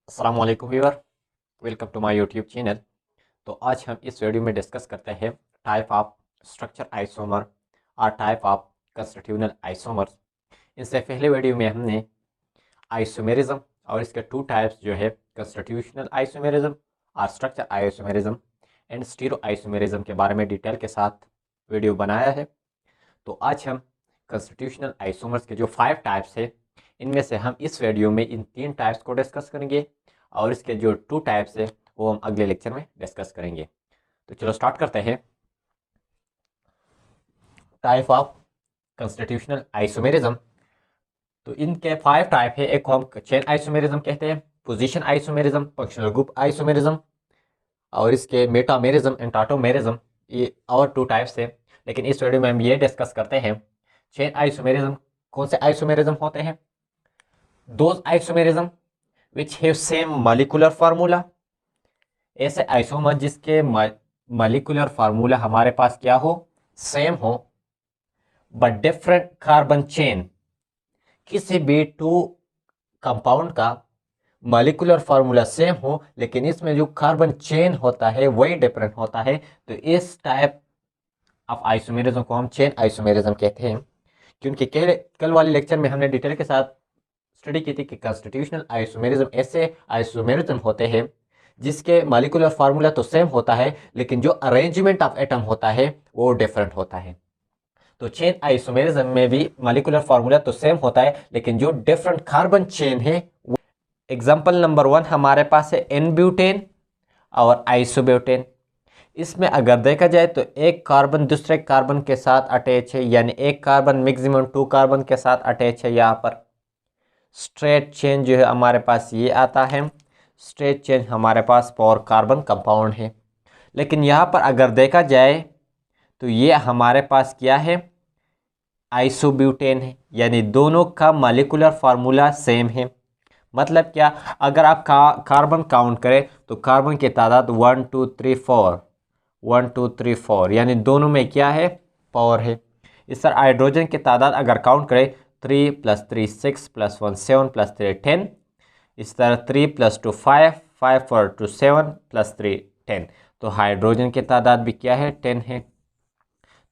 अस्सलाम वालेकुम viewer, welcome to my YouTube channel. तो आज हम इस वीडियो में डिस्कस करते हैं टाइप ऑफ स्ट्रक्चर आइसोमर और टाइप ऑफ कंस्टिट्यूशनल आइसोमर्स। इससे पहले वीडियो में हमने आइसोमेरिज्म और इसके टू टाइप्स जो है कंस्टिट्यूशनल आइसोमेरिज्म और structure isomerism and stereo isomerism के बारे में डिटेल के साथ वीडियो बनाया है। तो आज हम कंस्टिट्यूशनल आइसोमर्स के जो 5 टाइप्स है इनमें से हम इस वीडियो में इन 3 टाइप्स को डिस्कस करेंगे और इसके जो 2 टाइप्स है वो हम अगले लेक्चर में डिस्कस करेंगे। तो चलो स्टार्ट करते हैं। Type of constitutional isomerism. तो इनके 5 टाइप है। एक को हम चेन आइसोमेरिज्म कहते हैं, position isomerism, functional group isomerism और इसके मेटामेरिज्म एंड टाटोमेरिज्म, ये और 2 टाइप्स है। लेकिन इस वीडियो में हम ये डिस्कस करते हैं चेन आइसोमेरिज्म। कौन से आइसोमेरिज्म होते हैं? Those isomerism which have same molecular formula. ऐसे आइसोमर जिसके मॉलिक्यूलर फार्मूला हमारे पास क्या हो, सेम हो, बट डिफरेंट कार्बन चेन। किसी भी 2 कंपाउंड का मॉलिक्यूलर फार्मूला सेम हो लेकिन इसमें जो कार्बन चेन होता है वही डिफरेंट होता है, तो इस टाइप ऑफ आइसोमेरिज्म को हम चेन आइसोमेरिज्म कहते हैं। क्योंकि कल वाले लेक्चर में हमने डिटेल के साथ स्टडी की थी कि कॉन्स्टिट्यूशनल आइसोमेरिज्म ऐसे आइसोमेरिज्म होते हैं जिसके मॉलिक्यूलर फार्मूला तो सेम होता है लेकिन जो अरेंजमेंट ऑफ एटम होता है वो डिफरेंट होता है। तो चेन आइसोमेरिज्म में भी मॉलिक्यूलर फार्मूला तो सेम होता है लेकिन जो डिफरेंट कार्बन चेन है। एग्जांपल नंबर 1 हमारे पास है एन ब्यूटेन और आइसोब्यूटेन। इसमें अगर देखा जाए तो एक कार्बन दूसरे कार्बन के साथ अटैच है, यानी एक कार्बन मैक्सिमम 2 कार्बन के साथ अटैच है। यहाँ पर स्ट्रेट चेन जो है हमारे पास ये आता है। स्ट्रेट चेन हमारे पास 4 कार्बन कंपाउंड है। लेकिन यहाँ पर अगर देखा जाए तो ये हमारे पास क्या है, आइसोब्यूटेन है, यानी दोनों का मॉलिक्यूलर फार्मूला सेम है। मतलब क्या, अगर आप कार्बन काउंट करें तो कार्बन की तादाद 1 2 3 4 1 2 3 4, यानी दोनों में क्या है, पावर है। इस तरह हाइड्रोजन की तादाद अगर काउंट करें 3 + 3 6 + 1 7 + 3 10। इस तरह 3 + 2 5 5 4 2 7 + 3 10। तो हाइड्रोजन की तादाद भी क्या है, 10 है।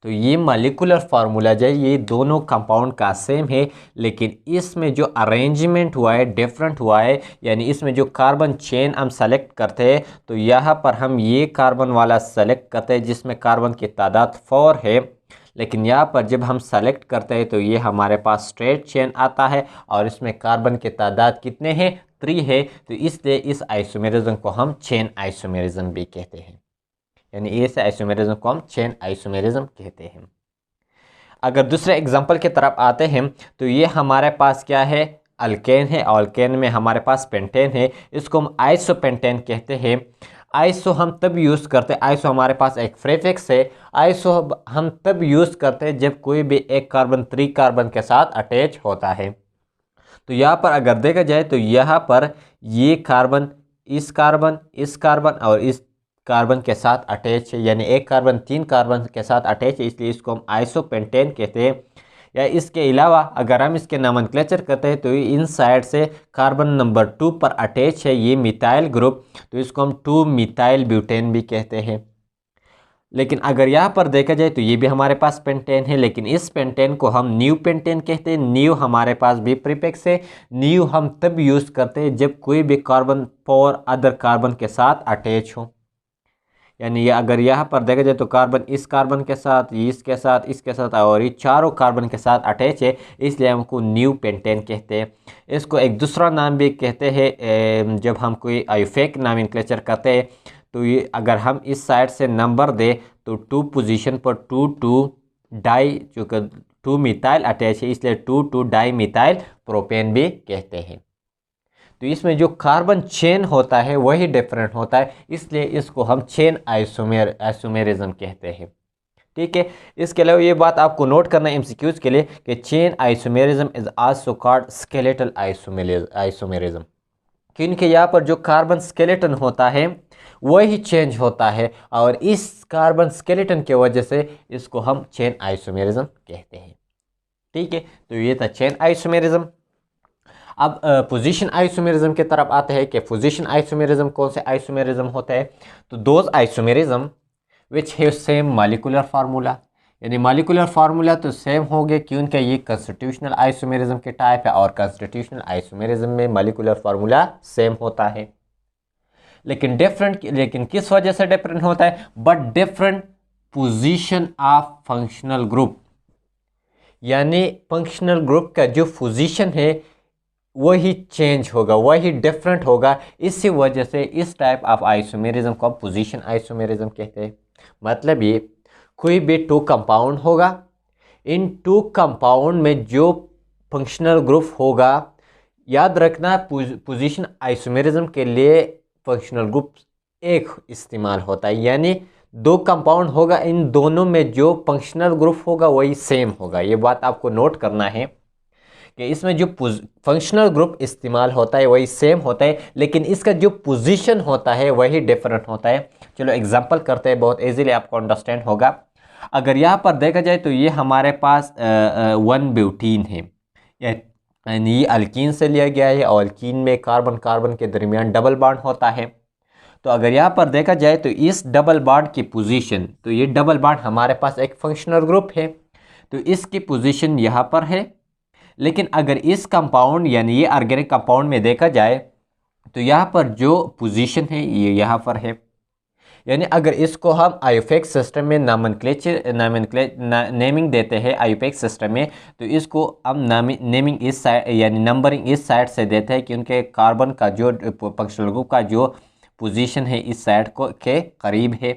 तो ये मॉलिक्यूलर फार्मूला जो है ये दोनों कंपाउंड का सेम है लेकिन इसमें जो अरेंजमेंट हुआ है डिफरेंट हुआ है, यानी इसमें जो कार्बन चेन हम सेलेक्ट करते हैं तो यहाँ पर हम ये कार्बन वाला सेलेक्ट करते हैं जिसमें कार्बन की तादाद 4 है। लेकिन यहाँ पर जब हम सेलेक्ट करते हैं तो ये हमारे पास स्ट्रेट चेन आता है और इसमें कार्बन की तादाद कितने हैं, 3 है। तो इसलिए इस आइसोमेरिज्म को हम चेन आइसोमेरिज्म भी कहते हैं, यानी ऐसे आइसोमेरिज्म को हम चेन आइसोमेरिज्म कहते हैं। अगर दूसरे एग्जांपल की तरफ आते हैं तो ये हमारे पास क्या है, अल्केन है। अल्केन में हमारे पास पेंटेन है, इसको हम आइसोपेंटेन कहते हैं। आइसो हम तब यूज़ करते हैं, आइसो हमारे पास एक प्रीफिक्स है। आइसो हम तब यूज़ करते हैं जब कोई भी एक कार्बन 3 कार्बन के साथ अटैच होता है। तो यहाँ पर अगर देखा जाए तो यहाँ पर ये कार्बन इस कार्बन और इस कार्बन के साथ अटैच है, यानी एक कार्बन 3 कार्बन के साथ अटैच है, इसलिए इसको हम आइसोपेंटेन कहते हैं। या इसके अलावा अगर हम इसके नोमेनक्लेचर करते हैं तो ये इन साइड से कार्बन नंबर 2 पर अटैच है ये मिथाइल ग्रुप, तो इसको हम 2 मिथाइल ब्यूटेन भी कहते हैं। लेकिन अगर यहाँ पर देखा जाए तो ये भी हमारे पास पेंटेन है लेकिन इस पेंटेन को हम न्यू पेंटेन कहते हैं। न्यू हमारे पास भी प्रीफिक्स है। न्यू हम तब यूज़ करते हैं जब कोई भी कार्बन 4 अदर कार्बन के साथ अटैच हो, यानी ये अगर यहाँ पर देखा जाए तो कार्बन इस कार्बन के साथ, इसके साथ, इसके साथ और ये चारों कार्बन के साथ अटैच है, इसलिए हमको न्यू पेंटेन कहते हैं। इसको एक दूसरा नाम भी कहते हैं जब हम कोई आयोफेक नोमेनक्लेचर करते हैं तो ये अगर हम इस साइड से नंबर दें तो 2 पोजीशन पर 2 2 डाई, जो 2 मिथाइल अटैच है इसलिए 2 2 डाई मिथाइल प्रोपेन भी कहते हैं। तो इसमें जो कार्बन चेन होता है वही डिफरेंट होता है, इसलिए इसको हम चेन आइसोमेरिज्म कहते हैं। ठीक है। इसके अलावा ये बात आपको नोट करना है एमसीक्यूज के लिए कि chain isomerism is also called skeletal isomerism, क्योंकि यहाँ पर जो कार्बन स्केलेटन होता है वही चेंज होता है और इस कार्बन स्केलेटन की वजह से इसको हम चेन आइसोमेरिज्म कहते हैं। ठीक है। तो ये था चेन आइसोमेरिज्म। अब पोजीशन आइसोमेरिज्म की तरफ आते हैं कि पोजीशन आइसोमेरिज्म कौन से आइसोमेरिज्म होता है। तो those isomerism which have same molecular formula, यानी मॉलिक्यूलर फार्मूला तो सेम हो गए क्योंकि ये कंस्टिट्यूशनल आइसोमेरिज्म के टाइप है और कंस्टिट्यूशनल आइसोमेरिज्म में मॉलिक्यूलर फार्मूला सेम होता है। लेकिन किस वजह से डिफरेंट होता है, but different position of functional group, यानी फंक्शनल ग्रुप का जो पोजीशन है वही चेंज होगा, वही डिफरेंट होगा। इसी वजह से इस टाइप ऑफ आइसोमेरिज्म को पोजीशन आइसोमेरिज्म कहते हैं। मतलब ये कोई भी टू कंपाउंड होगा, इन टू कंपाउंड में जो फंक्शनल ग्रुप होगा, याद रखना पोजीशन आइसोमेरिज्म के लिए फंक्शनल ग्रुप एक इस्तेमाल होता है, यानी दो कंपाउंड होगा, इन दोनों में जो फंक्शनल ग्रुप होगा वही सेम होगा। ये बात आपको नोट करना है कि इसमें जो फंक्शनल ग्रुप इस्तेमाल होता है वही सेम होता है, लेकिन इसका जो पोजीशन होता है वही डिफरेंट होता है। चलो एग्जांपल करते हैं, बहुत इजीली आपको अंडरस्टैंड होगा। अगर यहाँ पर देखा जाए तो ये हमारे पास 1 ब्यूटीन है, यानी ये अल्कीन से लिया गया है और अल्कीन में कार्बन कार्बन के दरमियान डबल बॉन्ड होता है। तो अगर यहाँ पर देखा जाए तो इस डबल बॉन्ड की पोजीशन, तो ये डबल बॉन्ड हमारे पास एक फंक्शनल ग्रुप है, तो इसकी पोजीशन यहाँ पर है। लेकिन अगर इस कंपाउंड यानी ये ऑर्गेनिक कंपाउंड में देखा जाए तो यहाँ पर जो पोजीशन है ये यहाँ पर है, यानी अगर इसको हम आईयूपैक्स सिस्टम में नेमिंग देते हैं आईयूपैक्स सिस्टम में, तो इसको हम नेमिंग इस साइड यानी नंबरिंग इस साइड से देते हैं क्योंकि कार्बन का जो फंक्शनल ग्रुप का जो पोजीशन है इस साइड को के करीब है,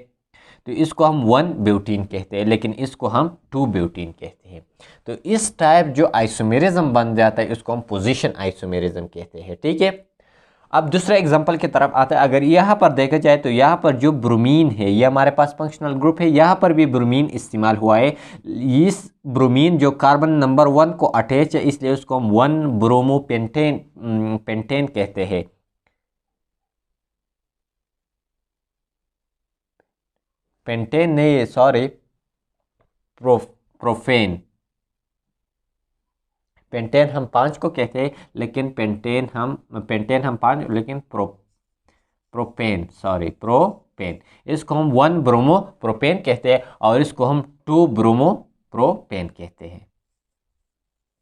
तो इसको हम 1 ब्यूटीन कहते हैं, लेकिन इसको हम 2 ब्यूटीन कहते हैं। तो इस टाइप जो आइसोमेरिज्म बन जाता है इसको हम पोजीशन आइसोमेरिज्म कहते हैं। ठीक है, अब दूसरे एग्जांपल की तरफ आता है। अगर यहाँ पर देखा जाए तो यहाँ पर जो ब्रोमीन है ये हमारे पास फंक्शनल ग्रुप है, यहाँ पर भी ब्रोमीन इस्तेमाल हुआ है। इस ब्रोमीन जो कार्बन नंबर 1 को अटैच है इसलिए उसको हम 1 ब्रोमो पेंटेन कहते हैं। पेंटेन नहीं, सॉरी, प्रोपेन। पेंटेन हम 5 को कहते हैं, लेकिन पेंटेन हम 5, लेकिन प्रोपेन, सॉरी, प्रोपेन, इसको हम 1 ब्रोमो प्रोपेन कहते हैं और इसको हम 2 ब्रोमो प्रोपेन कहते हैं।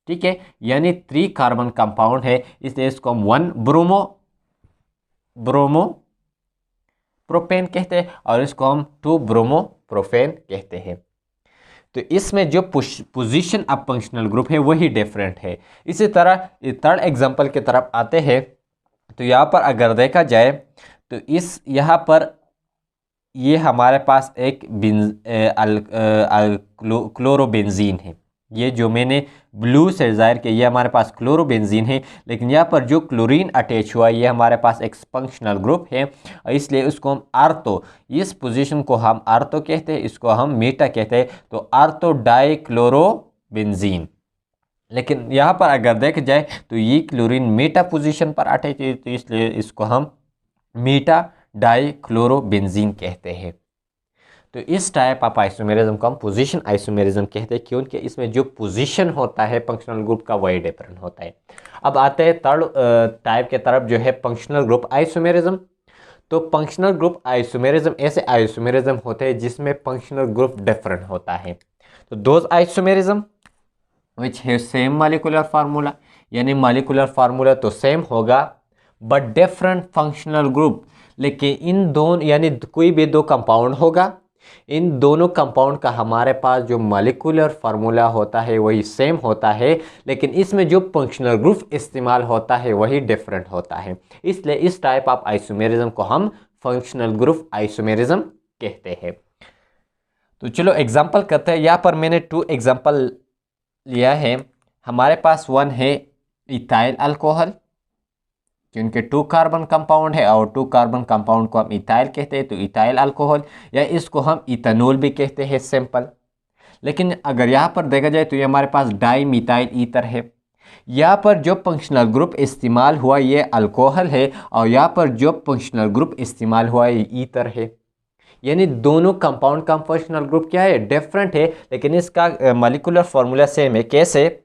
ठीक है, यानी 3 कार्बन कंपाउंड है इसलिए इसको हम 1 ब्रोमो प्रोपेन कहते हैं और इसको हम 2 ब्रोमो प्रोपेन कहते हैं। तो इसमें जो पोजीशन ऑफ फंक्शनल ग्रुप है वही डिफरेंट है। इसी तरह थर्ड एग्जांपल की तरफ आते हैं। तो यहाँ पर अगर देखा जाए तो इस यहाँ पर ये हमारे पास एक क्लोरोबेंजीन है। ये जो मैंने ब्लू से जाहिर किया ये हमारे पास क्लोरोबेंजीन है, लेकिन यहाँ पर जो क्लोरीन अटैच हुआ ये हमारे पास एक फंक्शनल ग्रुप है, इसलिए उसको हम आर्थो, इस पोजीशन को हम आर्थो कहते हैं, इसको हम मेटा कहते हैं। तो आर्थो डाई क्लोरोबेंजीन। लेकिन यहाँ पर अगर देखा जाए तो ये क्लोरीन मेटा पोजीशन पर अटैच है, तो इसलिए इसको हम मेटा डाई क्लोरोबेंजीन कहते हैं। तो इस टाइप ऑफ आइसोमेरिज्म को हम पोजीशन आइसोमेरिज्म कहते हैं क्योंकि इसमें जो पोजीशन होता है फंक्शनल ग्रुप का वही डिफरेंट होता है। अब आते हैं थर्ड टाइप के तरफ जो है फंक्शनल ग्रुप आइसोमेरिज्म। तो फंक्शनल ग्रुप आइसोमेरिज्म ऐसे आइसोमेरिज्म होते हैं जिसमें फंक्शनल ग्रुप डिफरेंट होता है। तो those isomerism which have same molecular formula, यानी मॉलिक्यूलर फार्मूला तो सेम होगा बट डिफरेंट फंक्शनल ग्रुप। लेकिन इन दोनों यानी कोई भी 2 कंपाउंड होगा, इन दोनों कंपाउंड का हमारे पास जो मॉलिक्यूलर फार्मूला होता है वही सेम होता है, लेकिन इसमें जो फंक्शनल ग्रुप इस्तेमाल होता है वही डिफरेंट होता है। इसलिए इस टाइप ऑफ आइसोमेरिज्म को हम फंक्शनल ग्रुप आइसोमेरिज्म कहते हैं। तो चलो एग्जांपल करते हैं। यहाँ पर मैंने 2 एग्जांपल लिया है। हमारे पास 1 है इथाइल अल्कोहल, क्योंकि 2 कार्बन कंपाउंड है और 2 कार्बन कंपाउंड को हम इथाइल कहते हैं, तो इथाइल अल्कोहल, या इसको हम इथेनॉल भी कहते हैं सिंपल। लेकिन अगर यहाँ पर देखा जाए तो ये हमारे पास डाई मिथाइल ईथर है। यहाँ पर जो फंक्शनल ग्रुप इस्तेमाल हुआ ये अल्कोहल है और यहाँ पर जो फंक्शनल ग्रुप इस्तेमाल हुआ ये ईथर है, यानी दोनों कंपाउंड का फंक्शनल ग्रुप क्या है, डिफरेंट है, लेकिन इसका मॉलिक्यूलर फार्मूला सेम है। कैसे?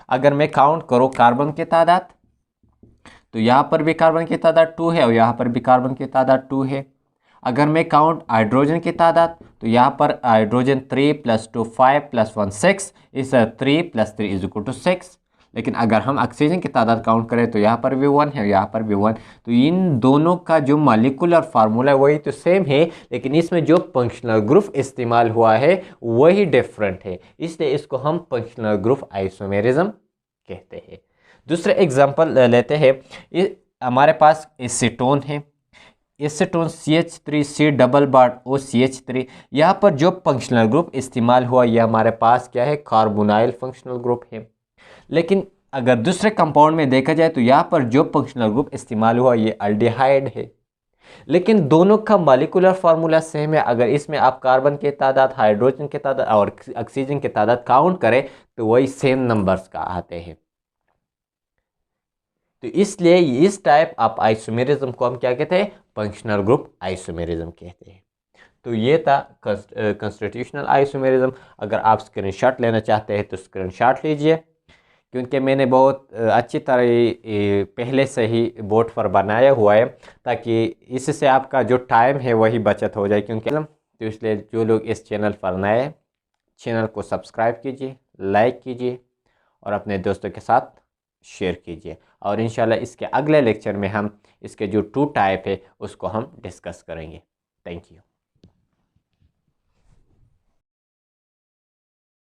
अगर मैं काउंट करूँ कार्बन की तादाद तो यहाँ पर भी कार्बन की तादाद 2 है और यहाँ पर भी कार्बन की तादाद 2 है। अगर मैं काउंट हाइड्रोजन की तादाद, तो यहाँ पर हाइड्रोजन 3 + 2 5 + 1 6 इस 3 + 3 = 6। लेकिन अगर हम ऑक्सीजन की तादाद काउंट करें तो यहाँ पर भी 1 है, यहाँ पर भी 1। तो इन दोनों का जो मॉलिक्यूलर फार्मूला है वही तो सेम है, लेकिन इसमें जो फंक्शनल ग्रुप इस्तेमाल हुआ है वही डिफरेंट है, इसलिए इसको हम फंक्शनल ग्रुप आइसोमेरिज्म कहते हैं। दूसरे एग्जांपल लेते हैं। हमारे पास एसीटोन है, acetone CH3C double bond OCH3। यहाँ पर जो फंक्शनल ग्रुप इस्तेमाल हुआ यह हमारे पास क्या है, कार्बोनाइल फंक्शनल ग्रुप है। लेकिन अगर दूसरे कंपाउंड में देखा जाए तो यहाँ पर जो फंक्शनल ग्रुप इस्तेमाल हुआ ये अल्डिहाइड है। लेकिन दोनों का मॉलिक्यूलर फार्मूला सेम है। अगर इसमें आप कार्बन की तादाद, हाइड्रोजन की तादाद और ऑक्सीजन की तादाद काउंट करें तो वही सेम नंबर्स का आते हैं। तो इसलिए इस टाइप ऑफ आइसोमेरिज्म को हम क्या कहते हैं, फंक्शनल ग्रुप आइसोमेरिज्म कहते हैं। तो ये था कंस्टिट्यूशनल आइसोमेरिज्म। अगर आप स्क्रीनशॉट लेना चाहते हैं तो स्क्रीनशॉट लीजिए, क्योंकि मैंने बहुत अच्छी तरह पहले से ही बोर्ड पर बनाया हुआ है, ताकि इससे आपका जो टाइम है वही बचत हो जाए। क्योंकि तो इसलिए जो लोग इस चैनल पर नए हैं, चैनल को सब्सक्राइब कीजिए, लाइक कीजिए और अपने दोस्तों के साथ शेयर कीजिए। और इंशाल्लाह इसके अगले लेक्चर में हम इसके जो 2 टाइप है उसको हम डिस्कस करेंगे। Thank you.